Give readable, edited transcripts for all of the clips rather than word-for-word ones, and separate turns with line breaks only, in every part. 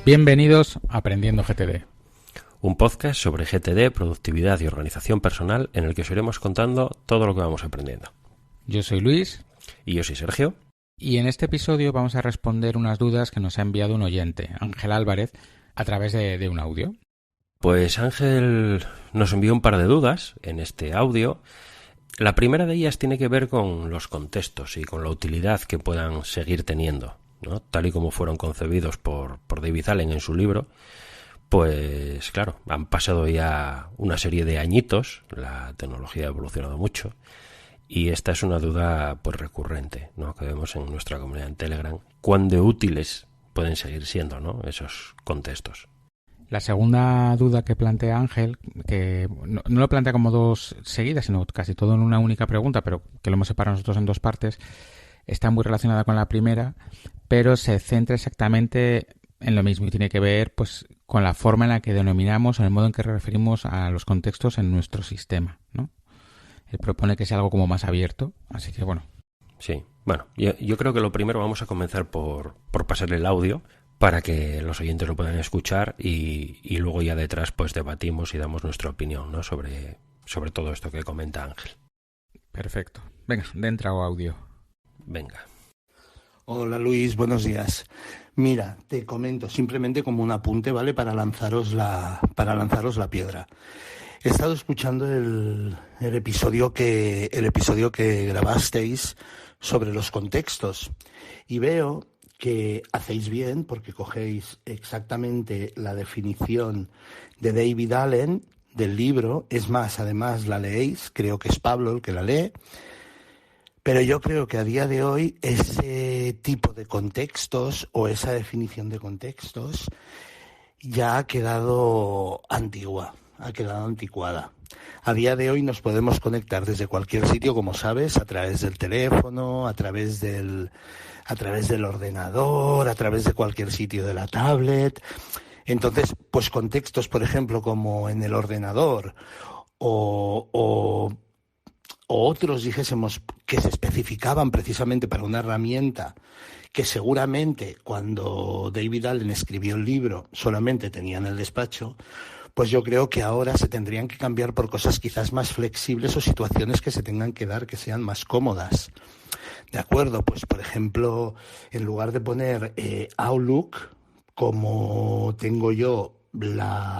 Bienvenidos a Aprendiendo GTD.
Un podcast sobre GTD, productividad y organización personal en el que os iremos contando todo lo que vamos aprendiendo.
Yo soy Luis.
Y yo soy Sergio.
Y en este episodio vamos a responder unas dudas que nos ha enviado un oyente, Ángel Álvarez, a través de un audio.
Pues Ángel nos envió un par de dudas en este audio. La primera de ellas tiene que ver con los contextos y con la utilidad que puedan seguir teniendo, ¿no? Tal y como fueron concebidos por David Allen en su libro. Pues claro, han pasado ya una serie de añitos, la tecnología ha evolucionado mucho y esta es una duda pues recurrente, ¿no? Que vemos en nuestra comunidad en Telegram. ¿Cuán de útiles pueden seguir siendo, ¿no? Esos contextos?
La segunda duda que plantea Ángel, que no lo plantea como dos seguidas, sino casi todo en una única pregunta, pero que lo hemos separado nosotros en dos partes, está muy relacionada con la primera, pero se centra exactamente en lo mismo y tiene que ver pues con la forma en la que denominamos, en el modo en que referimos a los contextos en nuestro sistema, ¿no? Él propone que sea algo como más abierto, así que bueno.
Sí, bueno, yo creo que lo primero vamos a comenzar por pasarle el audio para que los oyentes lo puedan escuchar y luego ya detrás pues debatimos y damos nuestra opinión, ¿no? sobre todo esto que comenta Ángel.
Perfecto. Venga, de entrada audio.
Venga.
Hola Luis, buenos días. Mira, te comento simplemente como un apunte, ¿vale? Para lanzaros la piedra. He estado escuchando el episodio que grabasteis sobre los contextos y veo que hacéis bien porque cogéis exactamente la definición de David Allen del libro. Es más, además la leéis, creo que es Pablo el que la lee. Pero yo creo que a día de hoy ese tipo de contextos o esa definición de contextos ya ha quedado antigua, ha quedado anticuada. A día de hoy nos podemos conectar desde cualquier sitio, como sabes, a través del teléfono, a través del ordenador, a través de cualquier sitio de la tablet. Entonces, pues contextos, por ejemplo, como en el ordenador o otros dijésemos que se especificaban precisamente para una herramienta que seguramente cuando David Allen escribió el libro solamente tenía en el despacho, pues yo creo que ahora se tendrían que cambiar por cosas quizás más flexibles o situaciones que se tengan que dar que sean más cómodas. ¿De acuerdo? Pues por ejemplo, en lugar de poner Outlook, como tengo yo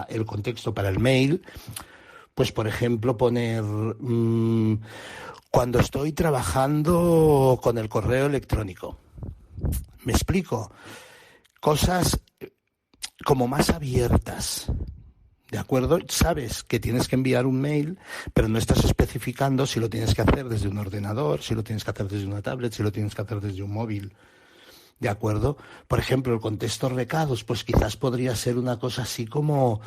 el contexto para el mail, pues, por ejemplo, poner cuando estoy trabajando con el correo electrónico. ¿Me explico? Cosas como más abiertas, ¿de acuerdo? Sabes que tienes que enviar un mail, pero no estás especificando si lo tienes que hacer desde un ordenador, si lo tienes que hacer desde una tablet, si lo tienes que hacer desde un móvil. ¿De acuerdo? Por ejemplo, el contexto recados, pues quizás podría ser una cosa así como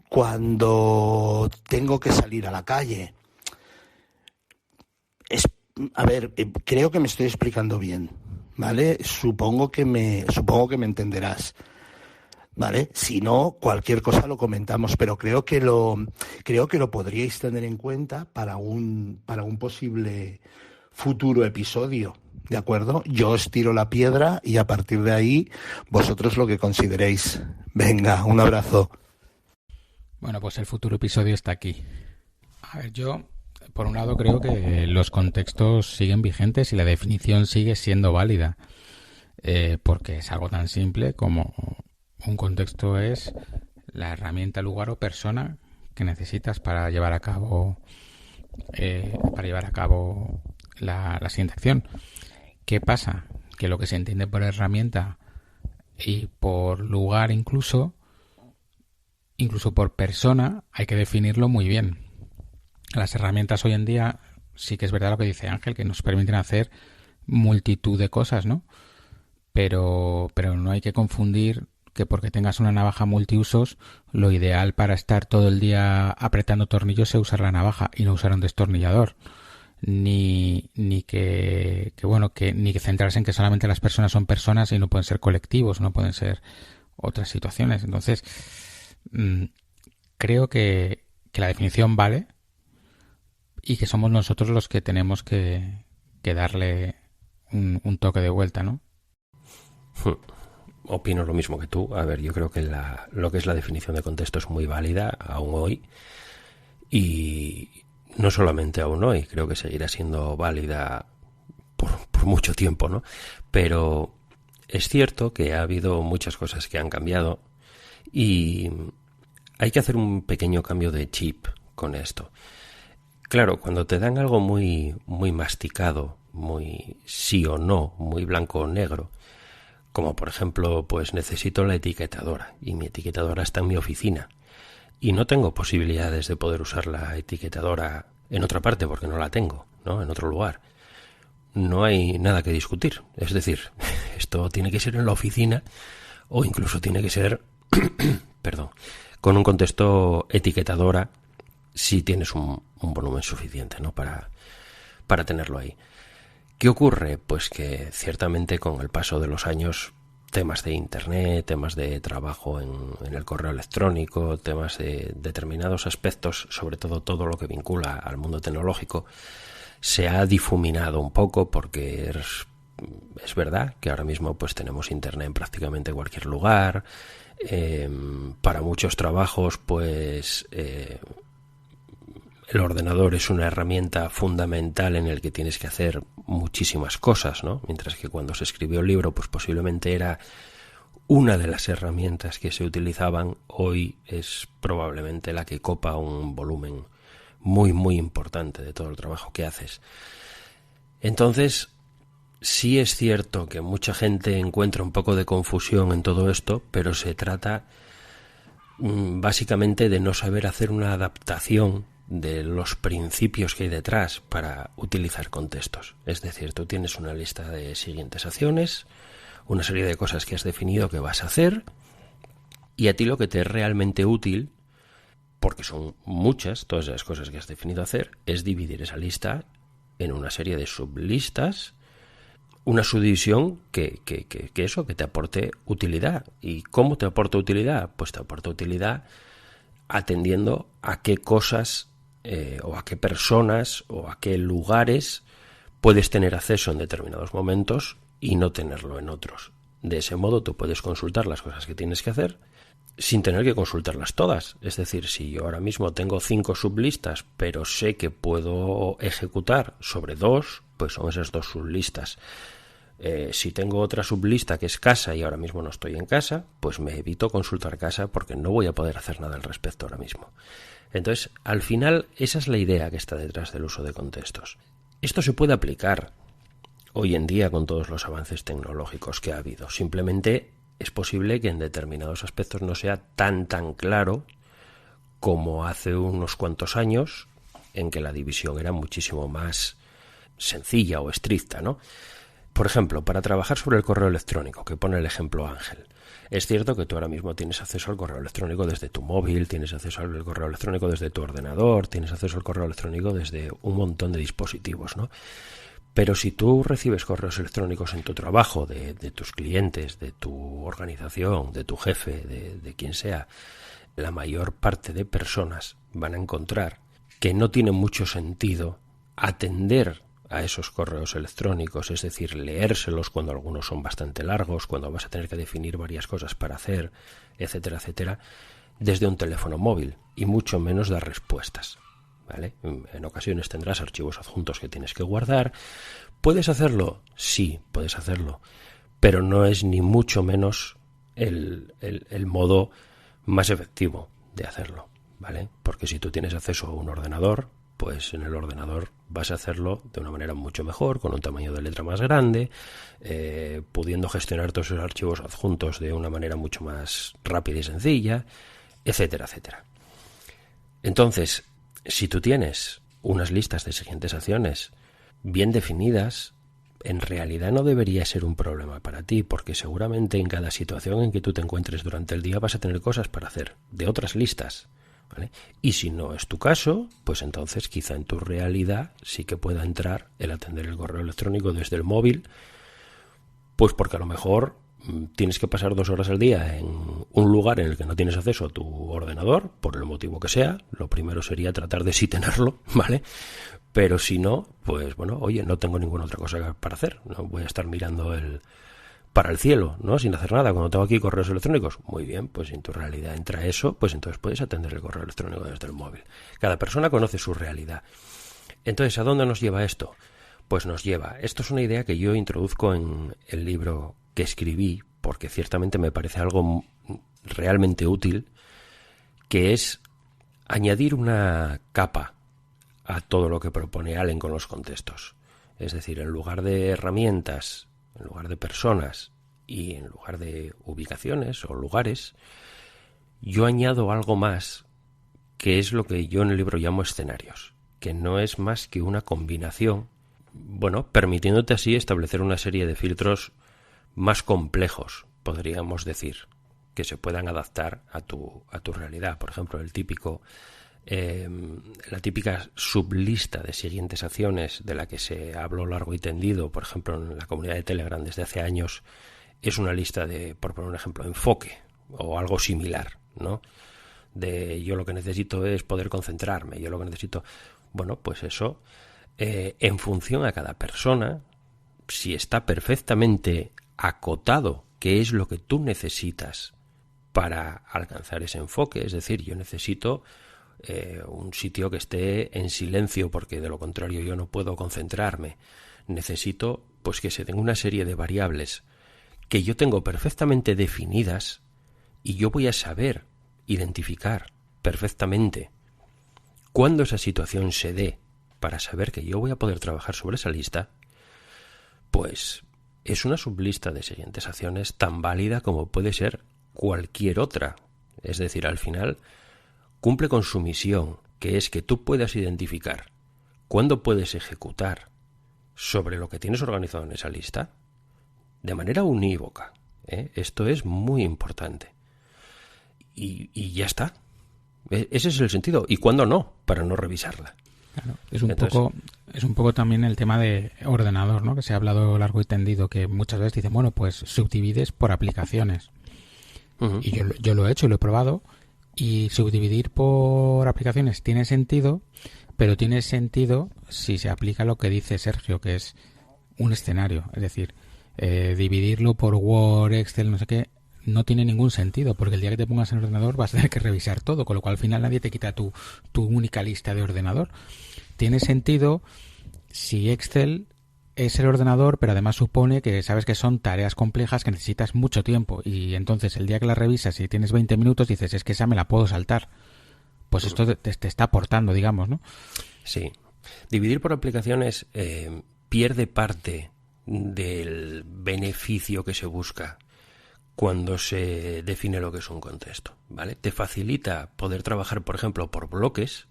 cuando tengo que salir a la calle. Creo que me estoy explicando bien, ¿vale? Supongo que me entenderás, ¿vale? Si no, cualquier cosa lo comentamos, pero creo que lo podríais tener en cuenta para un posible futuro episodio, ¿de acuerdo? Yo os tiro la piedra y a partir de ahí vosotros lo que consideréis. Venga, un abrazo.
Bueno, pues el futuro episodio está aquí. A ver, yo, por un lado, creo que los contextos siguen vigentes y la definición sigue siendo válida, porque es algo tan simple como un contexto es la herramienta, lugar o persona que necesitas para llevar a cabo la siguiente acción. ¿Qué pasa? Que lo que se entiende por herramienta y por lugar incluso por persona, hay que definirlo muy bien. Las herramientas hoy en día, sí que es verdad lo que dice Ángel, que nos permiten hacer multitud de cosas, ¿no? Pero no hay que confundir que porque tengas una navaja multiusos, lo ideal para estar todo el día apretando tornillos es usar la navaja y no usar un destornillador. Ni que centrarse en que solamente las personas son personas y no pueden ser colectivos, no pueden ser otras situaciones. Entonces, creo que la definición vale y que somos nosotros los que tenemos que darle un toque de vuelta, ¿no?
opino lo mismo que tú. A ver, yo creo que lo que es la definición de contexto es muy válida aún hoy, y no solamente aún hoy, creo que seguirá siendo válida por mucho tiempo, ¿no? Pero es cierto que ha habido muchas cosas que han cambiado y hay que hacer un pequeño cambio de chip con esto. Claro, cuando te dan algo muy, muy masticado, muy sí o no, muy blanco o negro, como por ejemplo, pues necesito la etiquetadora y mi etiquetadora está en mi oficina y no tengo posibilidades de poder usar la etiquetadora en otra parte porque no la tengo, ¿no? En otro lugar. No hay nada que discutir. Es decir, esto tiene que ser en la oficina o incluso tiene que ser, perdón, con un contexto etiquetadora si tienes un volumen suficiente, ¿no? Para tenerlo ahí. ¿Qué ocurre? Pues que ciertamente con el paso de los años, temas de internet, temas de trabajo en el correo electrónico, temas de determinados aspectos, sobre todo lo que vincula al mundo tecnológico, se ha difuminado un poco porque es verdad que ahora mismo pues tenemos internet en prácticamente cualquier lugar. Para muchos trabajos pues el ordenador es una herramienta fundamental en el que tienes que hacer muchísimas cosas, ¿no? Mientras que cuando se escribió el libro, pues posiblemente era una de las herramientas que se utilizaban. Hoy es probablemente la que copa un volumen muy, muy importante de todo el trabajo que haces. Entonces, sí es cierto que mucha gente encuentra un poco de confusión en todo esto, pero se trata básicamente de no saber hacer una adaptación de los principios que hay detrás para utilizar contextos. Es decir, tú tienes una lista de siguientes acciones, una serie de cosas que has definido que vas a hacer, y a ti lo que te es realmente útil, porque son muchas todas las cosas que has definido hacer, es dividir esa lista en una serie de sublistas, una subdivisión que te aporte utilidad. ¿Y cómo te aporta utilidad? Pues te aporta utilidad atendiendo a qué cosas o a qué personas o a qué lugares puedes tener acceso en determinados momentos y no tenerlo en otros. De ese modo tú puedes consultar las cosas que tienes que hacer sin tener que consultarlas todas. Es decir, si yo ahora mismo tengo 5 sublistas, pero sé que puedo ejecutar sobre 2, pues son esas 2 sublistas. Si tengo otra sublista que es casa y ahora mismo no estoy en casa, pues me evito consultar casa porque no voy a poder hacer nada al respecto ahora mismo. Entonces, al final, esa es la idea que está detrás del uso de contextos. Esto se puede aplicar hoy en día con todos los avances tecnológicos que ha habido. Simplemente es posible que en determinados aspectos no sea tan claro como hace unos cuantos años, en que la división era muchísimo más sencilla o estricta, ¿no? Por ejemplo, para trabajar sobre el correo electrónico, que pone el ejemplo Ángel, es cierto que tú ahora mismo tienes acceso al correo electrónico desde tu móvil, tienes acceso al correo electrónico desde tu ordenador, tienes acceso al correo electrónico desde un montón de dispositivos, ¿no? Pero si tú recibes correos electrónicos en tu trabajo, de tus clientes, de tu organización, de tu jefe, de quien sea, la mayor parte de personas van a encontrar que no tiene mucho sentido atender a esos correos electrónicos, es decir, leérselos cuando algunos son bastante largos, cuando vas a tener que definir varias cosas para hacer, etcétera, etcétera, desde un teléfono móvil, y mucho menos dar respuestas, ¿vale? En ocasiones tendrás archivos adjuntos que tienes que guardar. ¿Puedes hacerlo? Sí, puedes hacerlo, pero no es ni mucho menos el modo más efectivo de hacerlo, ¿vale? Porque si tú tienes acceso a un ordenador, pues en el ordenador vas a hacerlo de una manera mucho mejor, con un tamaño de letra más grande, pudiendo gestionar todos esos archivos adjuntos de una manera mucho más rápida y sencilla, etcétera, etcétera. Entonces, si tú tienes unas listas de siguientes acciones bien definidas, en realidad no debería ser un problema para ti, porque seguramente en cada situación en que tú te encuentres durante el día vas a tener cosas para hacer de otras listas, ¿vale? Y si no es tu caso, pues entonces quizá en tu realidad sí que pueda entrar el atender el correo electrónico desde el móvil, pues porque a lo mejor tienes que pasar 2 horas al día en un lugar en el que no tienes acceso a tu ordenador, por el motivo que sea. Lo primero sería tratar de sí tenerlo, ¿vale? Pero si no, pues bueno, oye, no tengo ninguna otra cosa para hacer, no voy a estar mirando el para el cielo, ¿no? Sin hacer nada. Cuando tengo aquí correos electrónicos, muy bien, pues si en tu realidad entra eso, pues entonces puedes atender el correo electrónico desde el móvil. Cada persona conoce su realidad. Entonces, ¿a dónde nos lleva esto? Pues nos lleva, esto es una idea que yo introduzco en el libro que escribí, porque ciertamente me parece algo realmente útil, que es añadir una capa a todo lo que propone Allen con los contextos. Es decir, en lugar de herramientas, en lugar de personas y en lugar de ubicaciones o lugares, yo añado algo más, que es lo que yo en el libro llamo escenarios, que no es más que una combinación, bueno, permitiéndote así establecer una serie de filtros más complejos, podríamos decir, que se puedan adaptar a tu realidad. Por ejemplo, la típica sublista de siguientes acciones de la que se habló largo y tendido, por ejemplo, en la comunidad de Telegram desde hace años, es una lista de, por poner un ejemplo, enfoque o algo similar, ¿no? De yo lo que necesito es poder concentrarme, yo lo que necesito... Bueno, pues eso, en función a cada persona, si está perfectamente acotado qué es lo que tú necesitas para alcanzar ese enfoque, es decir, yo necesito un sitio que esté en silencio porque de lo contrario yo no puedo concentrarme, necesito pues que se den una serie de variables que yo tengo perfectamente definidas y yo voy a saber identificar perfectamente cuando esa situación se dé para saber que yo voy a poder trabajar sobre esa lista, pues es una sublista de siguientes acciones tan válida como puede ser cualquier otra. Es decir, al final cumple con su misión, que es que tú puedas identificar cuándo puedes ejecutar sobre lo que tienes organizado en esa lista de manera unívoca. Esto es muy importante. Y ya está. Ese es el sentido. ¿Y cuándo no? Para no revisarla.
Claro, es un poco también el tema de ordenador, ¿no? Que se ha hablado largo y tendido, que muchas veces dicen, bueno, pues subdivides por aplicaciones. Uh-huh. Y yo lo he hecho y lo he probado. Y subdividir por aplicaciones tiene sentido, pero tiene sentido si se aplica lo que dice Sergio, que es un escenario. Es decir, dividirlo por Word, Excel, no sé qué, no tiene ningún sentido, porque el día que te pongas en el ordenador vas a tener que revisar todo, con lo cual al final nadie te quita tu única lista de ordenador. Tiene sentido si Excel es el ordenador, pero además supone que sabes que son tareas complejas que necesitas mucho tiempo, y entonces el día que las revisas y tienes 20 minutos dices, es que esa me la puedo saltar. Pues esto te está aportando, digamos, ¿no?
Sí. Dividir por aplicaciones pierde parte del beneficio que se busca cuando se define lo que es un contexto, ¿vale? Te facilita poder trabajar, por ejemplo, por bloques,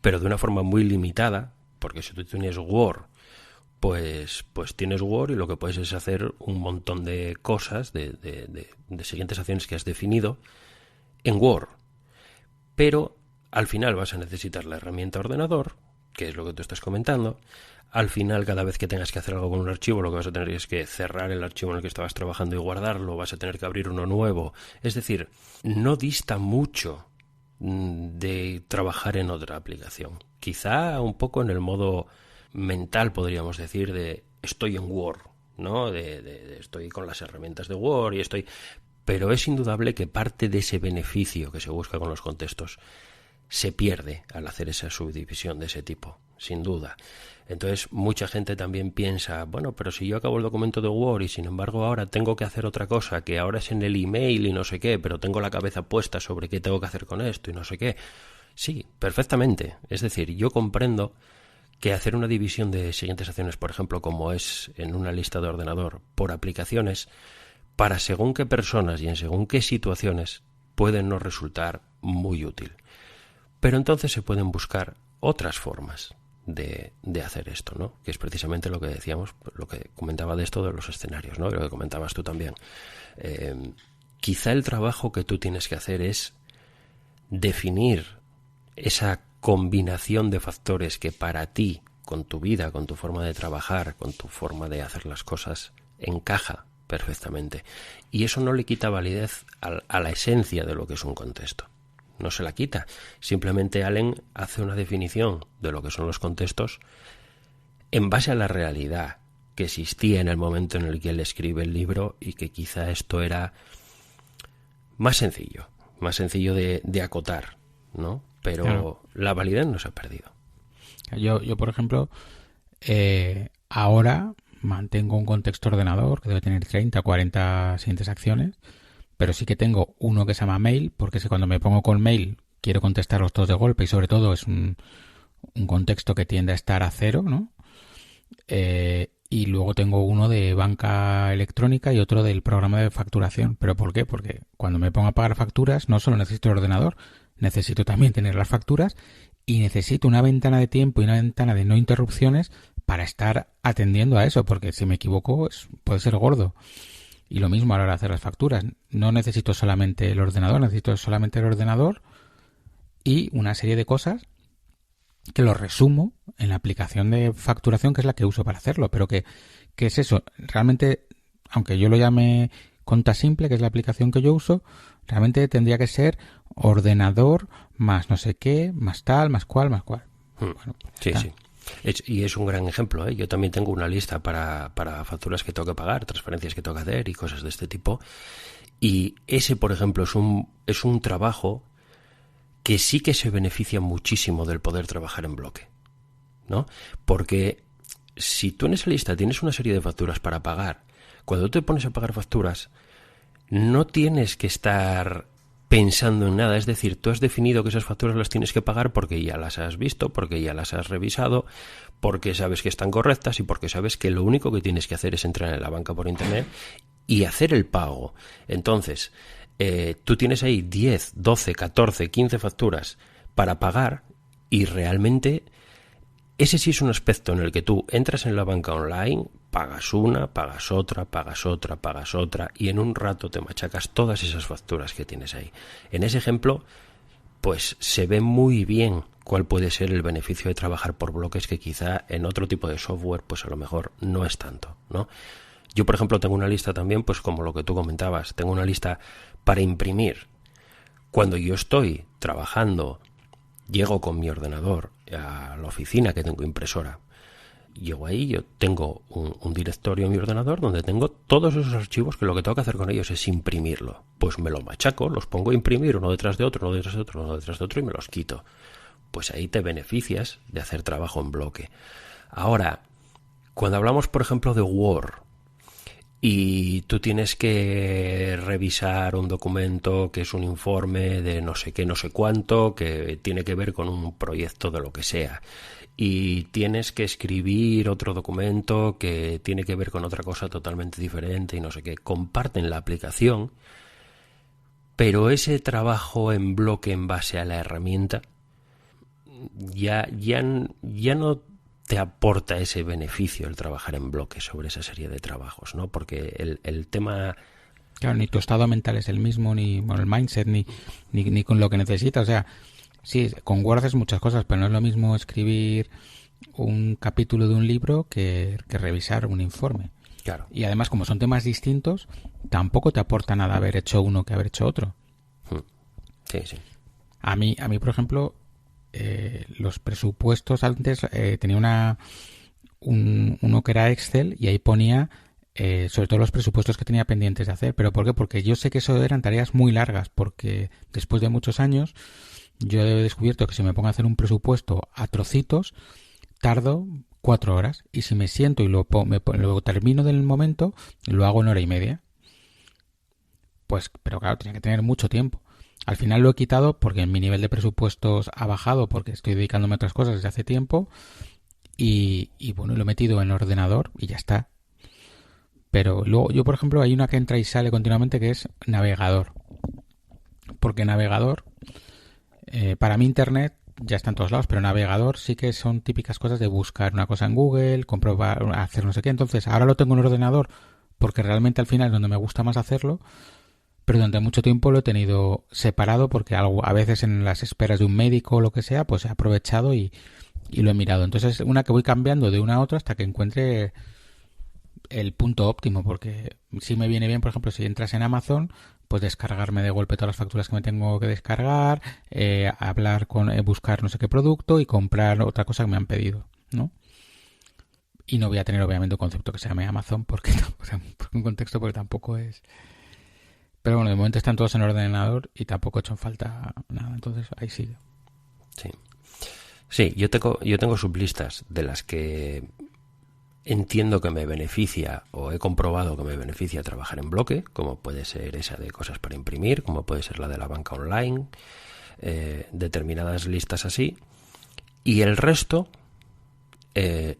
pero de una forma muy limitada, porque si tú tienes Word, pues tienes Word y lo que puedes es hacer un montón de cosas, de siguientes acciones que has definido en Word. Pero al final vas a necesitar la herramienta ordenador, que es lo que tú estás comentando. Al final, cada vez que tengas que hacer algo con un archivo, lo que vas a tener es que cerrar el archivo en el que estabas trabajando y guardarlo, vas a tener que abrir uno nuevo. Es decir, no dista mucho de trabajar en otra aplicación. Quizá un poco en el modo mental, podríamos decir, de estoy en Word, ¿no? De estoy con las herramientas de Word y estoy... Pero es indudable que parte de ese beneficio que se busca con los contextos se pierde al hacer esa subdivisión de ese tipo, sin duda. Entonces, mucha gente también piensa, bueno, pero si yo acabo el documento de Word y sin embargo ahora tengo que hacer otra cosa, que ahora es en el email y no sé qué, pero tengo la cabeza puesta sobre qué tengo que hacer con esto y no sé qué. Sí, perfectamente. Es decir, yo comprendo que hacer una división de siguientes acciones, por ejemplo, como es en una lista de ordenador, por aplicaciones, para según qué personas y en según qué situaciones pueden no resultar muy útil. Pero entonces se pueden buscar otras formas de hacer esto, ¿no? Que es precisamente lo que decíamos, lo que comentaba de esto de los escenarios, ¿no? Lo que comentabas tú también. Quizá el trabajo que tú tienes que hacer es definir esa combinación de factores que para ti, con tu vida, con tu forma de trabajar, con tu forma de hacer las cosas, encaja perfectamente. Y eso no le quita validez a la esencia de lo que es un contexto. No se la quita. Simplemente Allen hace una definición de lo que son los contextos en base a la realidad que existía en el momento en el que él escribe el libro y que quizá esto era más sencillo de acotar, ¿no? Pero claro, la validez no se ha perdido.
Yo por ejemplo, ahora mantengo un contexto ordenador que debe tener 30 o 40 siguientes acciones, pero sí que tengo uno que se llama mail, porque si cuando me pongo con mail quiero contestarlos todos de golpe y sobre todo es un contexto que tiende a estar a cero, ¿no? Y luego tengo uno de banca electrónica y otro del programa de facturación. ¿Pero por qué? Porque cuando me pongo a pagar facturas no solo necesito el ordenador, necesito también tener las facturas y necesito una ventana de tiempo y una ventana de no interrupciones para estar atendiendo a eso, porque si me equivoco puede ser gordo. Y lo mismo a la hora de hacer las facturas. No necesito solamente el ordenador, necesito solamente el ordenador y una serie de cosas que lo resumo en la aplicación de facturación, que es la que uso para hacerlo. Pero ¿qué es eso? Realmente, aunque yo lo llame Conta Simple, que es la aplicación que yo uso, realmente tendría que ser ordenador más no sé qué, más tal, más cual, más cual.
Bueno, sí. Y es un gran ejemplo, ¿eh? Yo también tengo una lista para facturas que tengo que pagar, transferencias que tengo que hacer y cosas de este tipo. Y ese, por ejemplo, es un trabajo que sí que se beneficia muchísimo del poder trabajar en bloque, ¿no? Porque si tú en esa lista tienes una serie de facturas para pagar, cuando te pones a pagar facturas, no tienes que estar pensando en nada. Es decir, tú has definido que esas facturas las tienes que pagar porque ya las has visto, porque ya las has revisado, porque sabes que están correctas y porque sabes que lo único que tienes que hacer es entrar en la banca por internet y hacer el pago. Entonces, tú tienes ahí 10, 12, 14, 15 facturas para pagar y realmente ese sí es un aspecto en el que tú entras en la banca online, pagas una, pagas otra, pagas otra, pagas otra y en un rato te machacas todas esas facturas que tienes ahí. En ese ejemplo, pues se ve muy bien cuál puede ser el beneficio de trabajar por bloques que quizá en otro tipo de software pues a lo mejor no es tanto, ¿no? Yo, por ejemplo, tengo una lista también, pues como lo que tú comentabas, tengo una lista para imprimir. Cuando yo estoy trabajando, llego con mi ordenador a la oficina que tengo impresora. Llego ahí, yo tengo un directorio en mi ordenador donde tengo todos esos archivos que lo que tengo que hacer con ellos es imprimirlo. Pues me lo machaco, los pongo a imprimir uno detrás de otro, uno detrás de otro, uno detrás de otro y me los quito. Pues ahí te beneficias de hacer trabajo en bloque. Ahora, cuando hablamos, por ejemplo, de Word, y tú tienes que revisar un documento que es un informe de no sé qué, no sé cuánto, que tiene que ver con un proyecto de lo que sea, y tienes que escribir otro documento que tiene que ver con otra cosa totalmente diferente y no sé qué, comparten la aplicación, pero ese trabajo en bloque en base a la herramienta ya no te aporta ese beneficio el trabajar en bloque sobre esa serie de trabajos, ¿no? Porque el tema...
Claro, ni tu estado mental es el mismo, ni el mindset, ni con lo que necesitas. O sea, sí, con Word haces muchas cosas, pero no es lo mismo escribir un capítulo de un libro que revisar un informe.
Claro.
Y además, como son temas distintos, tampoco te aporta nada haber hecho uno que haber hecho otro.
Sí, sí.
A mí, por ejemplo... los presupuestos antes tenía uno que era Excel y ahí ponía sobre todo los presupuestos que tenía pendientes de hacer. ¿Pero por qué? Porque yo sé que eso eran tareas muy largas, porque después de muchos años yo he descubierto que si me pongo a hacer un presupuesto a trocitos tardo 4 horas y si me siento y lo termino del momento lo hago en hora y media. Pues, pero claro, tenía que tener mucho tiempo. Al final lo he quitado porque mi nivel de presupuestos ha bajado porque estoy dedicándome a otras cosas desde hace tiempo y bueno, lo he metido en el ordenador y ya está. Pero luego yo, por ejemplo, hay una que entra y sale continuamente que es navegador. Porque navegador, para mí internet ya está en todos lados, pero navegador sí que son típicas cosas de buscar una cosa en Google, comprobar, hacer no sé qué. Entonces ahora lo tengo en el ordenador porque realmente al final es donde me gusta más hacerlo. Pero durante mucho tiempo lo he tenido separado porque a veces en las esperas de un médico o lo que sea, pues he aprovechado y lo he mirado. Entonces es una que voy cambiando de una a otra hasta que encuentre el punto óptimo, porque sí me viene bien, por ejemplo, si entras en Amazon, pues descargarme de golpe todas las facturas que me tengo que descargar, buscar no sé qué producto y comprar otra cosa que me han pedido, ¿no? Y no voy a tener obviamente un concepto que se llame Amazon porque un contexto porque tampoco es. Pero bueno, de momento están todos en ordenador y tampoco he hecho falta nada, entonces ahí sigue.
Sí. Sí, yo tengo sublistas de las que entiendo que me beneficia o he comprobado que me beneficia trabajar en bloque, como puede ser esa de cosas para imprimir, como puede ser la de la banca online, determinadas listas así, y el resto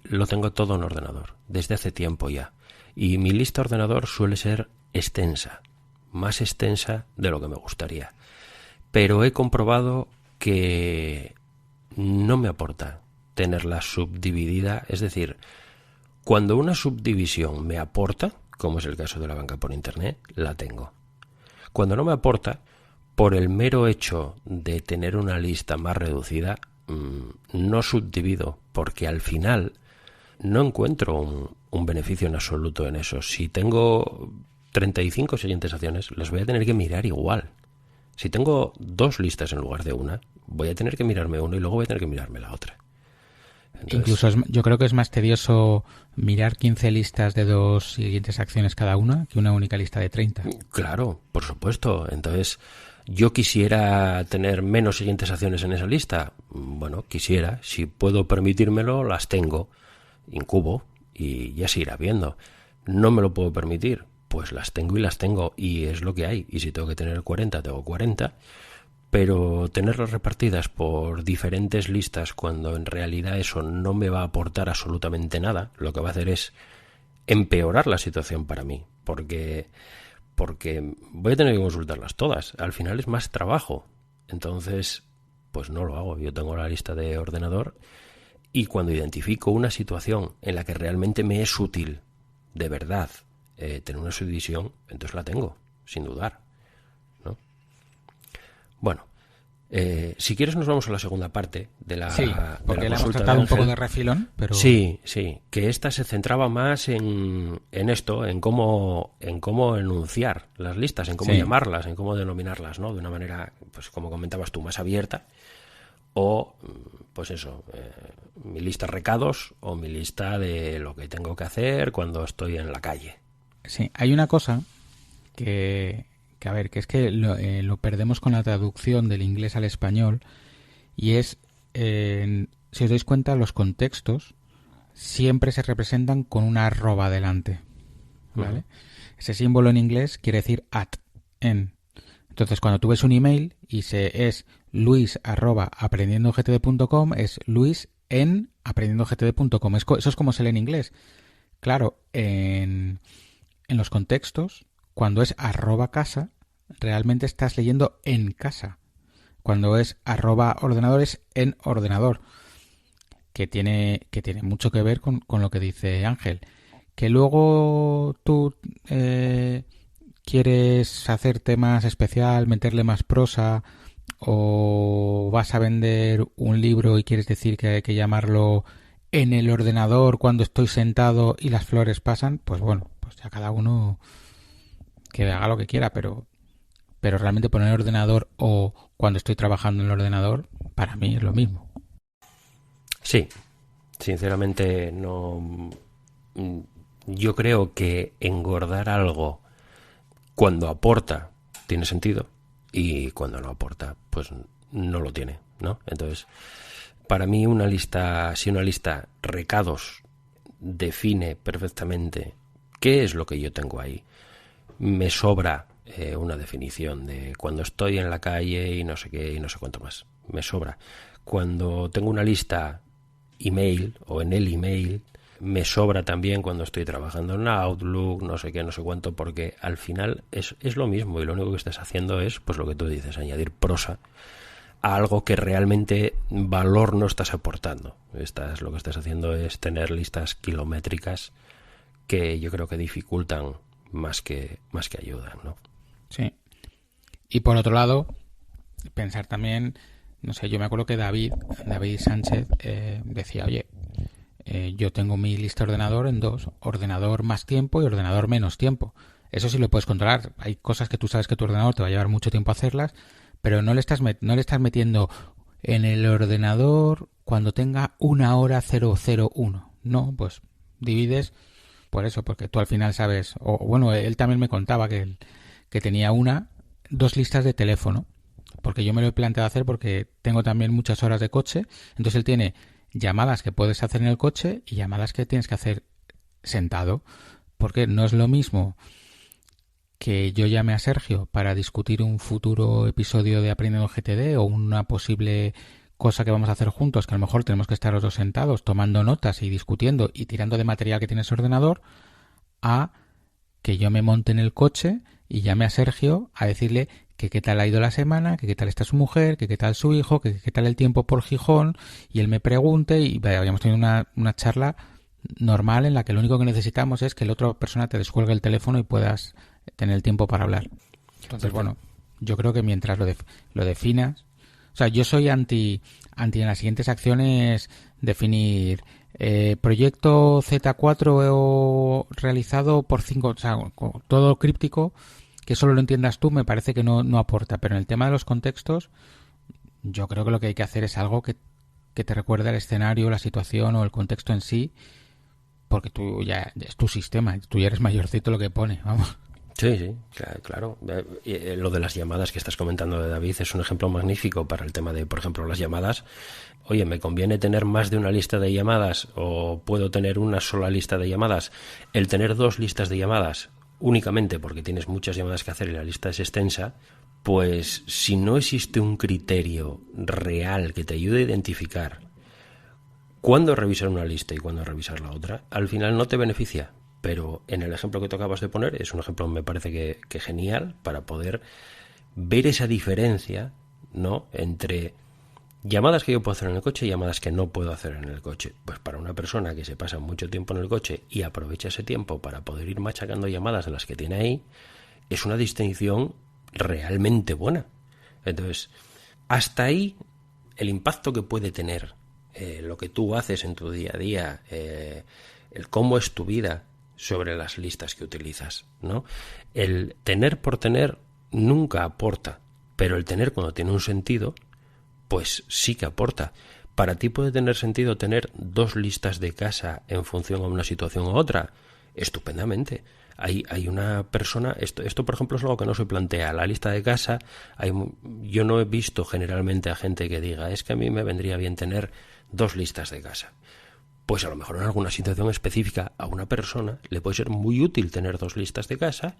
lo tengo todo en ordenador, desde hace tiempo ya. Y mi lista ordenador suele ser extensa, más extensa de lo que me gustaría. Pero he comprobado que no me aporta tenerla subdividida, es decir, cuando una subdivisión me aporta, como es el caso de la banca por internet, la tengo. Cuando no me aporta, por el mero hecho de tener una lista más reducida, no subdivido, porque al final no encuentro un beneficio en absoluto en eso. Si tengo 35 siguientes acciones, las voy a tener que mirar igual. Si tengo 2 listas en lugar de una, voy a tener que mirarme una y luego voy a tener que mirarme la otra. Entonces,
incluso yo creo que es más tedioso mirar 15 listas de 2 siguientes acciones cada una que una única lista de 30.
Claro, por supuesto. Entonces, ¿yo quisiera tener menos siguientes acciones en esa lista? Bueno, quisiera. Si puedo permitírmelo, las tengo. Incubo y ya se irá viendo. No me lo puedo permitir, pues las tengo y es lo que hay. Y si tengo que tener 40, tengo 40. Pero tenerlas repartidas por diferentes listas cuando en realidad eso no me va a aportar absolutamente nada, lo que va a hacer es empeorar la situación para mí, porque voy a tener que consultarlas todas. Al final es más trabajo. Entonces, pues no lo hago. Yo tengo la lista de ordenador y cuando identifico una situación en la que realmente me es útil, de verdad, tener una subdivisión, entonces la tengo, sin dudar, ¿no? Bueno, si quieres nos vamos a la segunda parte de la
Sí, porque
de la
la hemos
consulta
tratado
de
un poco
Ángel.
de refilón, pero...
Sí, que esta se centraba más en esto, en cómo enunciar las listas, en cómo
Sí.
llamarlas, en cómo denominarlas, ¿no? De una manera, pues como comentabas tú, más abierta. O, pues eso, mi lista de recados o mi lista de lo que tengo que hacer cuando estoy en la calle.
Sí, hay una cosa que a ver, que es que lo perdemos con la traducción del inglés al español y es, si os dais cuenta, los contextos siempre se representan con una arroba delante, ¿vale? Ese símbolo en inglés quiere decir en. Entonces, cuando tú ves un email y es luis@aprendiendogtd.com, es luis en aprendiendogtd.com. Eso es como se lee en inglés. Claro, en los contextos, cuando es @casa, realmente estás leyendo en casa. Cuando es @ordenador es en ordenador. Que tiene mucho que ver con lo que dice Ángel. Que luego tú quieres hacerte más especial, meterle más prosa, o vas a vender un libro y quieres decir que hay que llamarlo en el ordenador cuando estoy sentado y las flores pasan, pues bueno, pues ya cada uno que haga lo que quiera, pero realmente poner ordenador o cuando estoy trabajando en el ordenador, para mí es lo mismo.
Sí, sinceramente no. Yo creo que engordar algo cuando aporta tiene sentido y cuando no aporta, pues no lo tiene, ¿no? Entonces, para mí si una lista recados define perfectamente qué es lo que yo tengo ahí, me sobra una definición de cuando estoy en la calle y no sé qué y no sé cuánto más. Me sobra. Cuando tengo una lista email o en el email, me sobra también cuando estoy trabajando en Outlook, no sé qué, no sé cuánto, porque al final es lo mismo y lo único que estás haciendo es, pues lo que tú dices, añadir prosa a algo que realmente valor no estás aportando. Lo que estás haciendo es tener listas kilométricas que yo creo que dificultan más que ayudan, ¿no?
Sí. Y por otro lado, pensar también, no sé, yo me acuerdo que David Sánchez decía, oye, yo tengo mi lista de ordenador en 2, ordenador más tiempo y ordenador menos tiempo. Eso sí lo puedes controlar. Hay cosas que tú sabes que tu ordenador te va a llevar mucho tiempo hacerlas, pero no le estás metiendo en el ordenador cuando tenga 1 hora 001. No, pues divides por eso, porque tú al final sabes, o bueno, él también me contaba que tenía dos listas de teléfono, porque yo me lo he planteado hacer porque tengo también muchas horas de coche, entonces él tiene llamadas que puedes hacer en el coche y llamadas que tienes que hacer sentado, porque no es lo mismo que yo llame a Sergio para discutir un futuro episodio de Aprendiendo GTD o una posible cosa que vamos a hacer juntos, que a lo mejor tenemos que estar los dos sentados tomando notas y discutiendo y tirando de material que tiene ese ordenador, a que yo me monte en el coche y llame a Sergio a decirle que qué tal ha ido la semana, que qué tal está su mujer, que qué tal su hijo, que qué tal el tiempo por Gijón, y él me pregunte y vayamos teniendo una charla normal en la que lo único que necesitamos es que la otra persona te descuelgue el teléfono y puedas tener el tiempo para hablar. Entonces, bueno, yo creo que mientras lo definas, o sea, yo soy anti en las siguientes acciones definir proyecto Z4 realizado por 5, o sea, todo críptico, que solo lo entiendas tú, me parece que no aporta, pero en el tema de los contextos, yo creo que lo que hay que hacer es algo que te recuerde el escenario, la situación o el contexto en sí, porque tú ya es tu sistema, tú ya eres mayorcito lo que pone, vamos.
Sí, claro. Lo de las llamadas que estás comentando de David es un ejemplo magnífico para el tema de, por ejemplo, las llamadas. Oye, ¿me conviene tener más de una lista de llamadas o puedo tener una sola lista de llamadas? El tener dos listas de llamadas únicamente porque tienes muchas llamadas que hacer y la lista es extensa, pues si no existe un criterio real que te ayude a identificar cuándo revisar una lista y cuándo revisar la otra, al final no te beneficia. Pero en el ejemplo que tú acabas de poner es un ejemplo, me parece que genial para poder ver esa diferencia, ¿no?, entre llamadas que yo puedo hacer en el coche y llamadas que no puedo hacer en el coche. Pues para una persona que se pasa mucho tiempo en el coche y aprovecha ese tiempo para poder ir machacando llamadas de las que tiene ahí, es una distinción realmente buena. Entonces, hasta ahí el impacto que puede tener lo que tú haces en tu día a día, el cómo es tu vida sobre las listas que utilizas, ¿no? El tener por tener nunca aporta, pero el tener cuando tiene un sentido, pues sí que aporta. Para ti puede tener sentido tener dos listas de casa en función a una situación u otra, estupendamente. Hay una persona, esto por ejemplo es algo que no se plantea, la lista de casa, yo no he visto generalmente a gente que diga, es que a mí me vendría bien tener dos listas de casa. Pues a lo mejor en alguna situación específica a una persona le puede ser muy útil tener dos listas de casa,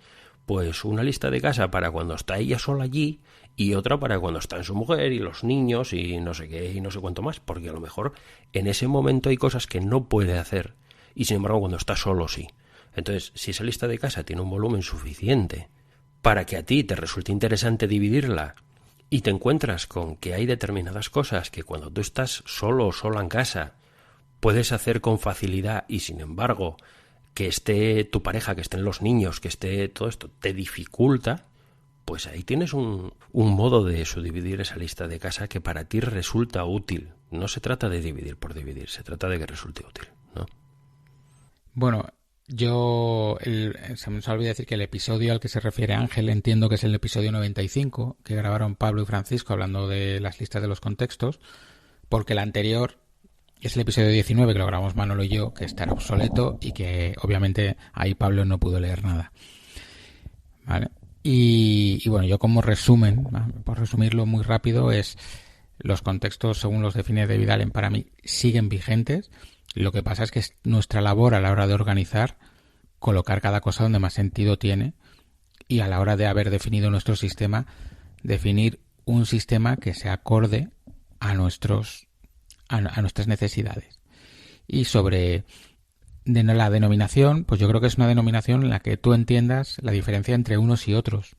pues una lista de casa para cuando está ella sola allí y otra para cuando están su mujer y los niños y no sé qué y no sé cuánto más, porque a lo mejor en ese momento hay cosas que no puede hacer y sin embargo cuando está solo sí. Entonces, si esa lista de casa tiene un volumen suficiente para que a ti te resulte interesante dividirla y te encuentras con que hay determinadas cosas que cuando tú estás solo o sola en casa puedes hacer con facilidad y sin embargo que esté tu pareja, que estén los niños, que esté todo esto, te dificulta, pues ahí tienes un modo de subdividir esa lista de casa que para ti resulta útil. No se trata de dividir por dividir, se trata de que resulte útil, ¿no?
Bueno, se me olvidó decir que el episodio al que se refiere Ángel entiendo que es el episodio 95 que grabaron Pablo y Francisco hablando de las listas de los contextos, porque el anterior es el episodio 19 que lo grabamos Manolo y yo, que estará obsoleto y que obviamente ahí Pablo no pudo leer nada. ¿Vale? Y bueno, yo como resumen, por resumirlo muy rápido, es los contextos según los define David Allen para mí siguen vigentes. Lo que pasa es que es nuestra labor a la hora de organizar, colocar cada cosa donde más sentido tiene y a la hora de haber definido nuestro sistema, definir un sistema que se acorde a nuestras necesidades. Y sobre la denominación, pues yo creo que es una denominación en la que tú entiendas la diferencia entre unos y otros.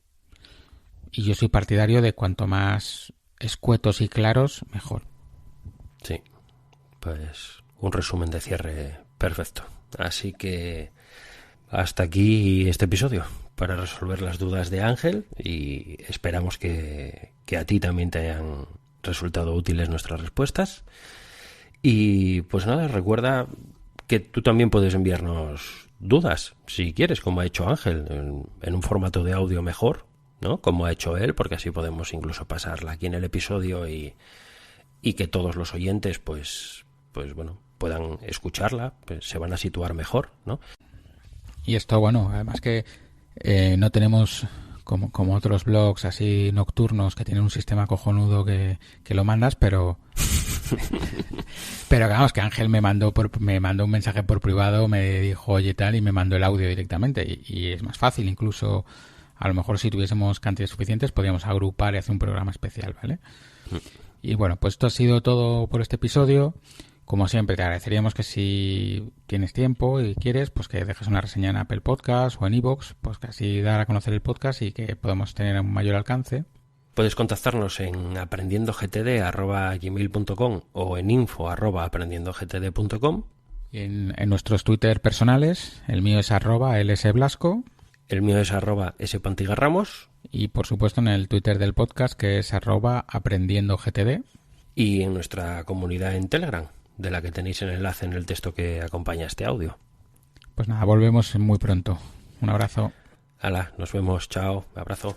Y yo soy partidario de cuanto más escuetos y claros, mejor.
Sí, pues un resumen de cierre perfecto. Así que hasta aquí este episodio para resolver las dudas de Ángel y esperamos que a ti también te hayan resultado útiles nuestras respuestas. Y pues nada, recuerda que tú también puedes enviarnos dudas, si quieres, como ha hecho Ángel, en un formato de audio mejor, ¿no? Como ha hecho él, porque así podemos incluso pasarla aquí en el episodio y que todos los oyentes, pues bueno, puedan escucharla, pues se van a situar mejor, ¿no?
Y esto, bueno, además que no tenemos como otros blogs así nocturnos que tienen un sistema cojonudo que lo mandas, pero vamos, que Ángel me mandó un mensaje por privado, me dijo oye tal, y me mandó el audio directamente, y es más fácil. Incluso a lo mejor si tuviésemos cantidades suficientes podríamos agrupar y hacer un programa especial, ¿vale? Y bueno, pues esto ha sido todo por este episodio. Como siempre, te agradeceríamos que si tienes tiempo y quieres, pues que dejes una reseña en Apple Podcast o en iVoox, pues que así dar a conocer el podcast y que podamos tener un mayor alcance.
Puedes contactarnos en aprendiendogtd@gmail.com o en info@aprendiendogtd.com.
Y en nuestros Twitter personales, el mío es @lsblasco.
El mío es @spantigarramos.
Y por supuesto en el Twitter del podcast, que es @aprendiendogtd.
Y en nuestra comunidad en Telegram, de la que tenéis el enlace en el texto que acompaña este audio.
Pues nada, volvemos muy pronto. Un abrazo.
Hala, nos vemos, chao, abrazo.